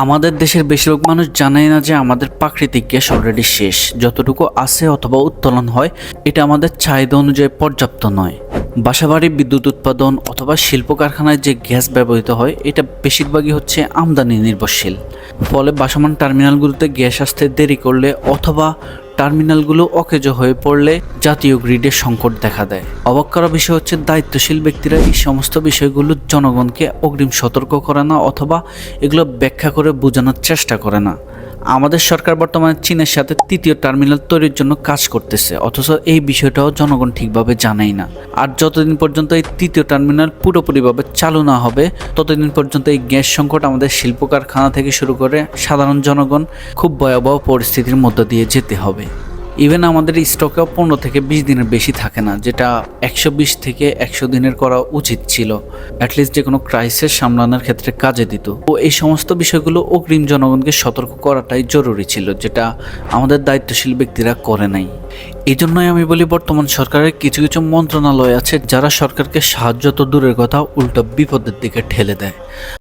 আমাদের দেশের বেশিরভাগ মানুষ জানেই না যে আমাদের প্রাকৃতিক গ্যাস অলরেডি শেষ। যতটুকু আছে অথবা উত্তোলন হয় এটা আমাদের চাহিদা অনুযায়ী পর্যাপ্ত নয়। বাসাবাড়ি বিদ্যুৎ উৎপাদন অথবা শিল্প কারখানায় যে গ্যাস ব্যবহৃত হয় এটা বেশিরভাগই হচ্ছে আমদানি নির্ভরশীল। ফলে ভাসমান টার্মিনালগুলোতে গ্যাস আসতে দেরি করলে অথবা টার্মিনালগুলো অকেজ হয়ে পড়লে জাতীয় গ্রিডে সংকট দেখা দেয়। অবাক করা বিষয় হচ্ছে দায়িত্বশীল ব্যক্তিরা এই সমস্ত বিষয়গুলো জনগণকে অগ্রিম সতর্ক করে না অথবা এগুলো ব্যাখ্যা করে বোঝানোর চেষ্টা করে না। আমাদের সরকার বর্তমানে চীনের সাথে তৃতীয় টার্মিনাল তৈরির জন্য কাজ করতেছে, অথচ এই বিষয়টাও জনগণ ঠিকভাবে জানেই না। আর যতদিন পর্যন্ত এই তৃতীয় টার্মিনাল পুরোপুরিভাবে চালু না হবে ততদিন পর্যন্ত এই গ্যাস সংকট আমাদের শিল্প কারখানা থেকে শুরু করে সাধারণ জনগণ খুব ভয়াবহ পরিস্থিতির মধ্য দিয়ে যেতে হবে। ইভেন আমাদের স্টকেও 15 থেকে 20 দিনের বেশি থাকে না, যেটা 120 থেকে 100 দিনের করা উচিত ছিল। অ্যাটলিস্ট যে কোনো ক্রাইসিস সামলানোর ক্ষেত্রে কাজে দিত। তো এই সমস্ত বিষয়গুলো অগ্রিম জনগণকে সতর্ক করাটাই জরুরি ছিল, যেটা আমাদের দায়িত্বশীল ব্যক্তিরা করে নাই। এই জন্যই আমি বলি বর্তমান সরকারের কিছু কিছু মন্ত্রণালয় আছে যারা সরকারকে সাহায্য তো দূরের কথা উল্টো বিপদের দিকে ঠেলে দেয়।